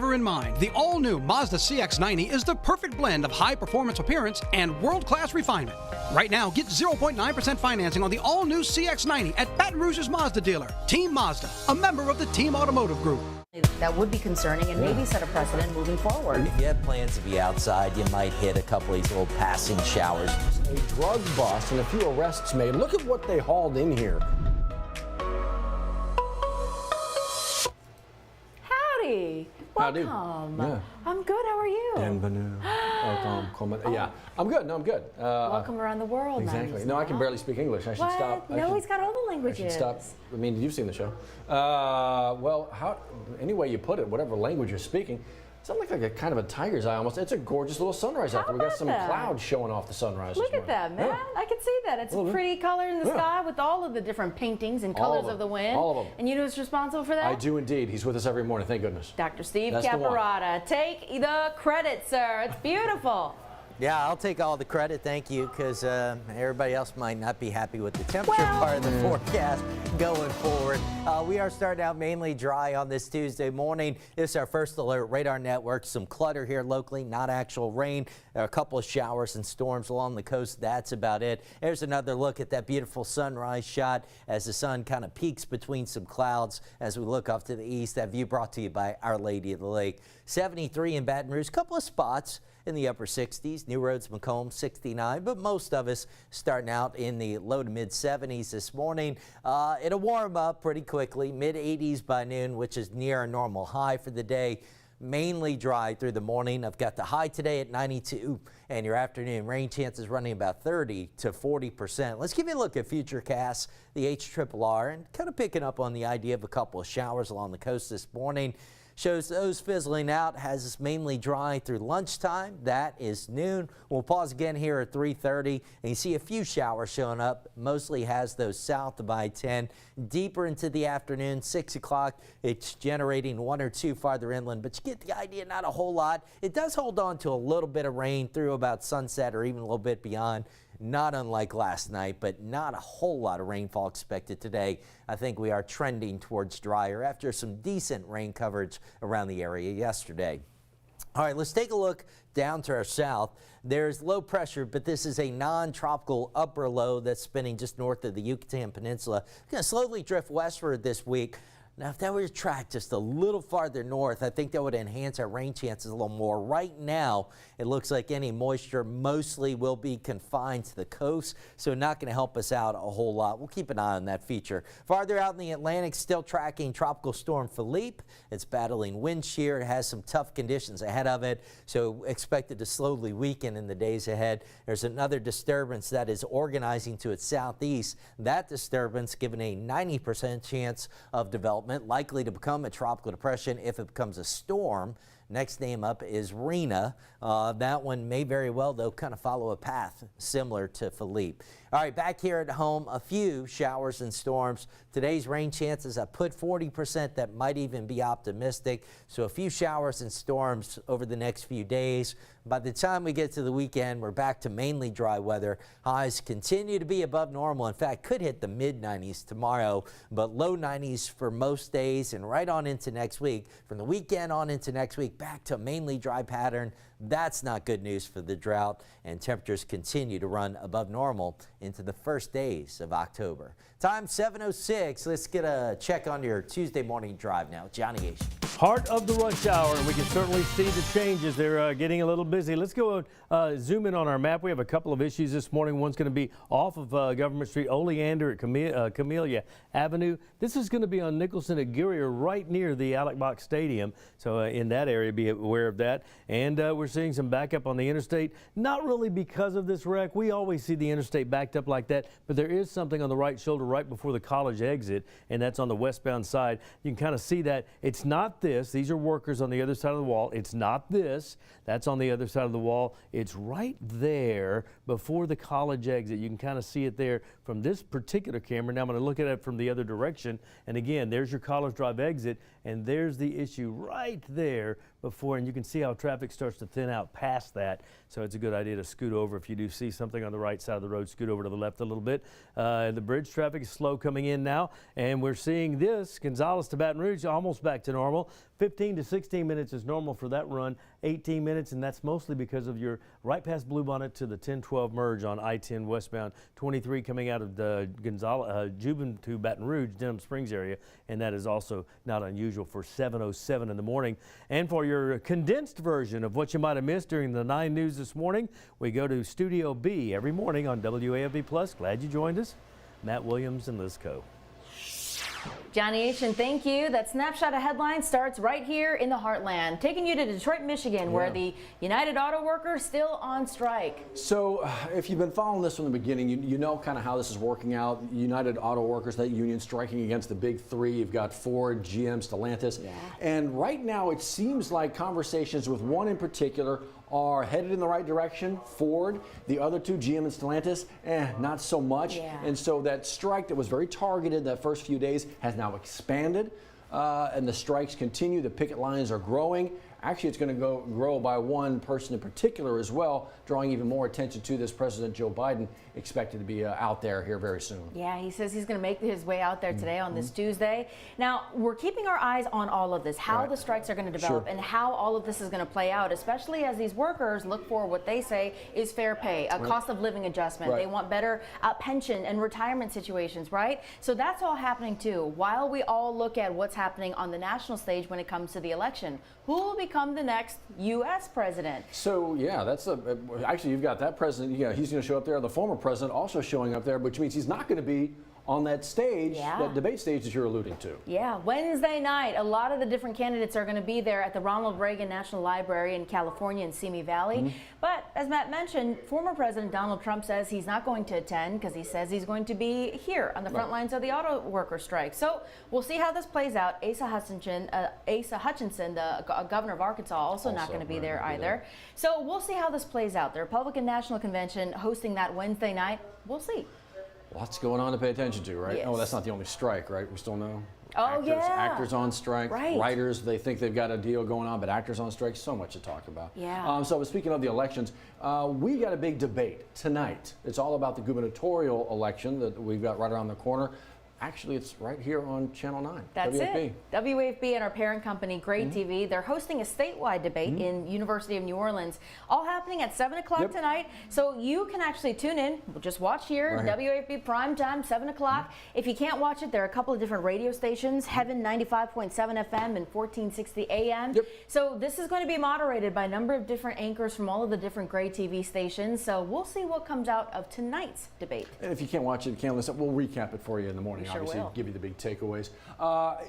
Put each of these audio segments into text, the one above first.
In mind, the all-new Mazda CX-90 is the perfect blend of high-performance appearance and world-class refinement. Right now, get 0.9% financing on the all-new CX-90 at Baton Rouge's Mazda dealer. Team Mazda, a member of the Team Automotive Group. That would be concerning and maybe set a precedent moving forward. If you have plans to be outside, you might hit a couple of these little passing showers. A drug bust and a few arrests made. Look at what they hauled in here. Howdy. Welcome. Yeah. I'm good. How are you? Yeah, I'm good. No, I'm good. Welcome around the world. Exactly. No, I can barely speak English. I should what? stop. No, he's got all the languages. I should stop. I mean, you've seen the show. Well, any way you put it, whatever language you're speaking, it sounds like a kind of a tiger's eye almost. It's a gorgeous little sunrise out there. We got some clouds showing off the sunrise. Look at that, man. Yeah. I can see that. It's a pretty color in the sky with all of the different paintings and colors of the wind. All of them. And you know who's responsible for that? I do indeed. He's with us every morning. Thank goodness. Dr. Steve Caparata. Take the credit, sir. It's beautiful. Yeah, I'll take all the credit, thank you, because everybody else might not be happy with the temperature part of the forecast going forward. We are starting out mainly dry on this Tuesday morning. This is our first alert. Radar network, some clutter here locally, not actual rain. A couple of showers and storms along the coast. That's about it. There's another look at that beautiful sunrise shot as the sun kind of peaks between some clouds as we look off to the east. That view brought to you by Our Lady of the Lake. 73 in Baton Rouge, couple of spots in the upper 60s. New Roads, Macomb, 69, but most of us starting out in the low to mid 70s this morning. It'll warm up pretty quickly, mid 80s by noon, which is near a normal high for the day. Mainly dry through the morning. I've got the high today at 92 and your afternoon rain chances running about 30 to 40%. Let's give you a look at Futurecast, the HRRR, and kind of picking up on the idea of a couple of showers along the coast this morning. Shows those fizzling out, has us mainly dry through lunchtime. That is noon. We'll pause again here at 3:30, and you see a few showers showing up. Mostly has those south of I-10. Deeper into the afternoon, 6 o'clock, it's generating one or two farther inland, but you get the idea, not a whole lot. It does hold on to a little bit of rain through about sunset or even a little bit beyond. Not unlike last night, but not a whole lot of rainfall expected today. I think we are trending towards drier after some decent rain coverage around the area yesterday. All right, let's take a look down to our south. There's low pressure, but this is a non-tropical upper low that's spinning just north of the Yucatan Peninsula. It's going to slowly drift westward this week. Now, if that were to track just a little farther north, I think that would enhance our rain chances a little more. Right now, it looks like any moisture mostly will be confined to the coast, so not going to help us out a whole lot. We'll keep an eye on that feature. Farther out in the Atlantic, still tracking Tropical Storm Philippe. It's battling wind shear. It has some tough conditions ahead of it, so expected to slowly weaken in the days ahead. There's another disturbance that is organizing to its southeast. That disturbance given a 90% chance of development. Likely to become a tropical depression if it becomes a storm. Next name up is Rena. That one may very well, though, kind of follow a path similar to Philippe. All right, back here at home, a few showers and storms. Today's rain chances, I put 40%. That might even be optimistic. So a few showers and storms over the next few days. By the time we get to the weekend, we're back to mainly dry weather. Highs continue to be above normal. In fact, could hit the mid-90s tomorrow, but low 90s for most days and right on into next week. From the weekend on into next week, back to a mainly dry pattern. That's not good news for the drought, and temperatures continue to run above normal into the first days of October. Time 7:06. Let's get a check on your Tuesday morning drive now. Johnny Asian. Heart of the rush hour, and we can certainly see the changes. They're getting a little busy. Let's go zoom in on our map. We have a couple of issues this morning. One's going to be off of Government Street, Oleander at Camellia Avenue. This is going to be on Nicholson at Guerrier, right near the Alec Box Stadium. So in that area, be aware of that. And we're seeing some backup on the interstate. Not really because of this wreck. We always see the interstate backed up like that, but there is something on the right shoulder right before the college exit, and that's on the westbound side. You can kind of see that. It's not this. These are workers on the other side of the wall. It's not this. That's on the other side of the wall. It's right there before the college exit. You can kind of see it there from this particular camera. Now I'm going to look at it from the other direction. And again, there's your College Drive exit, and there's the issue right there before, and you can see how traffic starts to thin out past that. So it's a good idea to scoot over. If you do see something on the right side of the road, scoot over to the left a little bit. The bridge traffic is slow coming in now, and we're seeing this Gonzales to Baton Rouge almost back to normal. 15 to 16 minutes is normal for that run, 18 minutes, and that's mostly because of your right past Bluebonnet to the 1012 merge on I-10 westbound, 23 coming out of the Juban to Baton Rouge, Denham Springs area, and that is also not unusual for 7:07 in the morning. And for your condensed version of what you might have missed during the 9 News this morning, we go to Studio B every morning on WAFB Plus. Glad you joined us. Matt Williams and Liz Coe. Johnny Asian, thank you. That snapshot of headlines starts right here in the heartland, taking you to Detroit, Michigan, where the United Auto Workers still on strike. So if you've been following this from the beginning, you know kind of how this is working out. United Auto Workers, that union, striking against the big three. You've got Ford, GM, Stellantis. And right now it seems like conversations with one in particular are headed in the right direction. Ford, the other two, GM and Stellantis, not so much. And so that strike that was very targeted that first few days has now expanded, and the strikes continue. The picket lines are growing. Actually, it's going to grow by one person in particular as well, drawing even more attention to this. President Joe Biden expected to be out there here very soon. Yeah, he says he's going to make his way out there today on this Tuesday. Now, we're keeping our eyes on all of this, how the strikes are going to develop and how all of this is going to play out, especially as these workers look for what they say is fair pay, a cost of living adjustment. They want better pension and retirement situations, right? So that's all happening too, while we all look at what's happening on the national stage when it comes to the election. Who will become the next U.S. president? So, yeah, that's actually, you've got that president. Yeah, he's going to show up there. The former president also showing up there, which means he's not going to be on that stage, that debate stage that you're alluding to. Yeah, Wednesday night, a lot of the different candidates are going to be there at the Ronald Reagan National Library in California in Simi Valley. But as Matt mentioned, former President Donald Trump says he's not going to attend because he says he's going to be here on the front lines of the auto worker strike. So we'll see how this plays out. Asa Hutchinson, the governor of Arkansas, also not going to be there either. So we'll see how this plays out. The Republican National Convention hosting that Wednesday night. We'll see. Lots going on to pay attention to, right? Oh, that's not the only strike, right? We still know. Oh, actors on strike. Writers, they think they've got a deal going on, but actors on strike, so much to talk about. So speaking of the elections, we got a big debate tonight. It's all about the gubernatorial election that we've got right around the corner. Actually, it's right here on Channel 9. That's WAFB. WAFB and our parent company, Great TV, they're hosting a statewide debate in University of New Orleans, all happening at 7 o'clock tonight. So you can actually tune in. Just watch here, WAFB primetime, 7 o'clock. If you can't watch it, there are a couple of different radio stations, Heaven 95.7 FM and 1460 AM. So this is going to be moderated by a number of different anchors from all of the different Great TV stations. So we'll see what comes out of tonight's debate. And if you can't watch it, you can't listen, we'll recap it for you in the morning. Obviously, give you the big takeaways.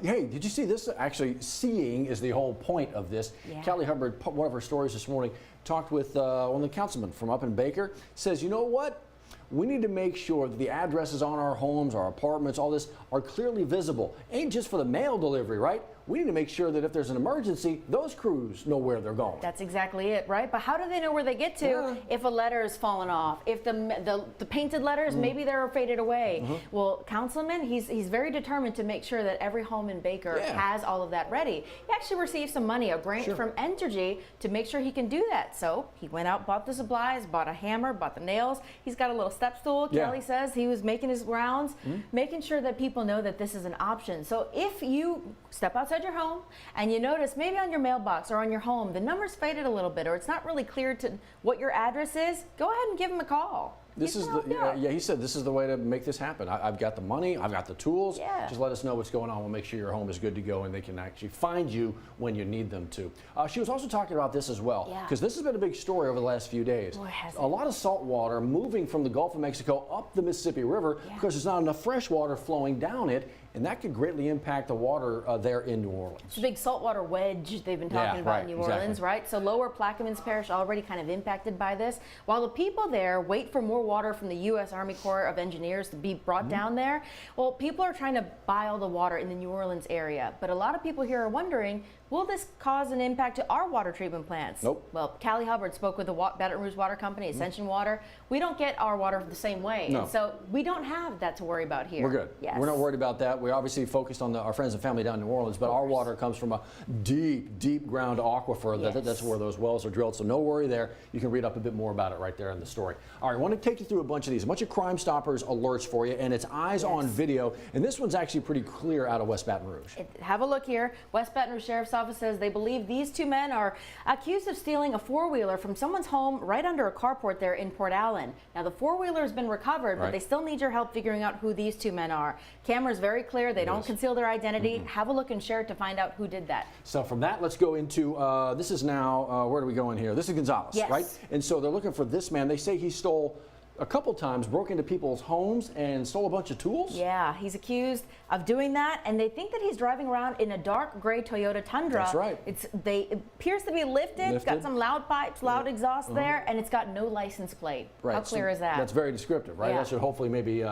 Hey, did you see this? Actually, seeing is the whole point of this. Callie Hubbard, one of her stories this morning, talked with one of the councilmen from up in Baker, says, you know what? We need to make sure that the addresses on our homes, our apartments, all this are clearly visible. Ain't just for the mail delivery, right? We need to make sure that if there's an emergency, those crews know where they're going. That's exactly it, right? But how do they know where they get to if a letter is fallen off? If the painted letters, maybe they're faded away. Well, councilman, he's very determined to make sure that every home in Baker has all of that ready. He actually received some money, a grant from Entergy, to make sure he can do that. So he went out, bought the supplies, bought a hammer, bought the nails. He's got a little step stool. Kelly says he was making his rounds, making sure that people know that this is an option. So if you step outside your home and you notice maybe on your mailbox or on your home the number's faded a little bit or it's not really clear to what your address is, go ahead and give him a call. This is the, he said this is the way to make this happen. I've got the money, I've got the tools. Just let us know what's going on. We'll make sure your home is good to go and they can actually find you when you need them to. She was also talking about this as well, because this has been a big story over the last few days. A lot of salt water moving from the Gulf of Mexico up the Mississippi River because there's not enough fresh water flowing down it, and that could greatly impact the water there in New Orleans. It's a big saltwater wedge they've been talking about in New Orleans, right? So lower Plaquemines Parish already kind of impacted by this. While the people there wait for more water from the U.S. Army Corps of Engineers to be brought down there, well, people are trying to buy all the water in the New Orleans area. But a lot of people here are wondering, will this cause an impact to our water treatment plants? Well, Callie Hubbard spoke with the Baton Rouge Water Company, Ascension Water. We don't get our water the same way. And so we don't have that to worry about here. We're good. We're not worried about that. We're obviously focused on our friends and family down in New Orleans, but our water comes from a deep, deep ground aquifer. That's where those wells are drilled. So no worry there. You can read up a bit more about it right there in the story. All right, I want to take you through a bunch of these, a bunch of Crime Stoppers alerts for you, and it's eyes-on video. And this one's actually pretty clear out of West Baton Rouge. Have a look here. West Baton Rouge Sheriff's Office says they believe these two men are accused of stealing a four-wheeler from someone's home right under a carport there in Port Allen. Now, the four-wheeler has been recovered, but they still need your help figuring out who these two men are. Camera's very clear. They don't conceal their identity. Have a look and share it to find out who did that. So from that, let's go into, this is now, where do we go in here? This is Gonzalez, right? And so they're looking for this man. They say he stole a couple times, broke into people's homes and stole a bunch of tools? Yeah, he's accused of doing that, and they think that he's driving around in a dark gray Toyota Tundra. That's right. It appears to be lifted. It's got some loud pipes, loud exhaust there, and it's got no license plate. Right. How clear is that? That's very descriptive, right? Yeah. That should hopefully maybe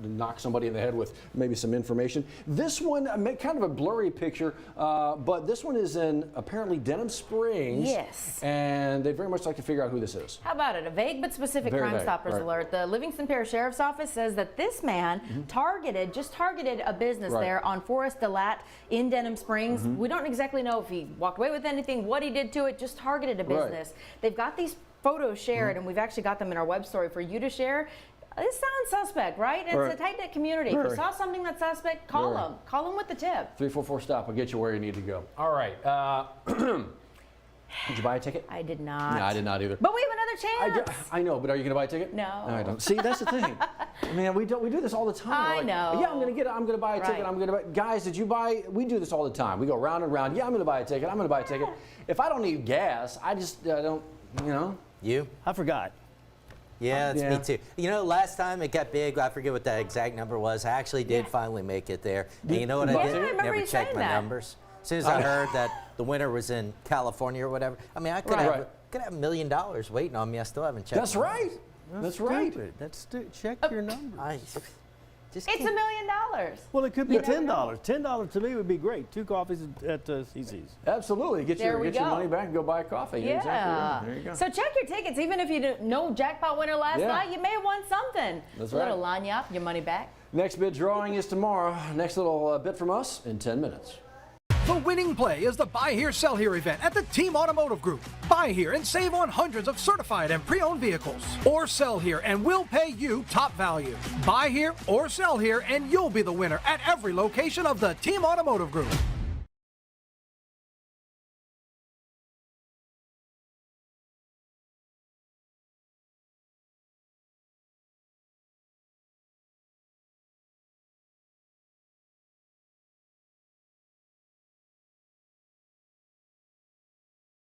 knock somebody in the head with maybe some information. This one, kind of a blurry picture, but this one is in apparently Denham Springs. Yes. And they'd very much like to figure out who this is. How about it? A vague but specific Very Crime vague, Stoppers right. alert. The Livingston Parish Sheriff's Office says that this man targeted a business there on Forest Delat in Denham Springs. We don't exactly know if he walked away with anything, what he did to it, just targeted a business. They've got these photos shared, and we've actually got them in our web story for you to share. This sounds suspect, right? It's a tight-knit community. If you saw something that's suspect, call them. Call them with the tip. 344-STOP will get you where you need to go. All right. Did you buy a ticket? I did not. No, I did not either. But we have another chance. I know, but are you going to buy a ticket? No. I don't. See, that's the thing. Man, we do this all the time. I Like, know. Yeah, I'm going to buy a ticket. I'm going to buy. Guys, did you buy? We do this all the time. We go round and round. Yeah, I'm going to buy a ticket. I'm going to buy a ticket. If I don't need gas, I just don't. You? I forgot. Yeah, it's me too. You know, last time it got big, I forget what the exact number was. I actually did finally make it there. And you know what I Yeah, did? I remember Never you checked saying my that. numbers. As soon as I heard that the winner was in California or whatever, I mean, I could have $1 million waiting on me. I still haven't checked. That's my right. numbers. That's right. Stupid. That's check your numbers. Just It's $1 million. Well, it could be $10. $10 to me would be great. 2 coffees at CC's. Absolutely. Get your money back and go buy a coffee. Yeah. Exactly. There you go. So check your tickets. Even if you didn't know jackpot winner last night, you may have won something. That's A little right. line you up, your money back. Next bid drawing is tomorrow. Next little bit from us in 10 minutes. The winning play is the Buy Here, Sell Here event at the Team Automotive Group. Buy here and save on hundreds of certified and pre-owned vehicles. Or sell here and we'll pay you top value. Buy here or sell here and you'll be the winner at every location of the Team Automotive Group.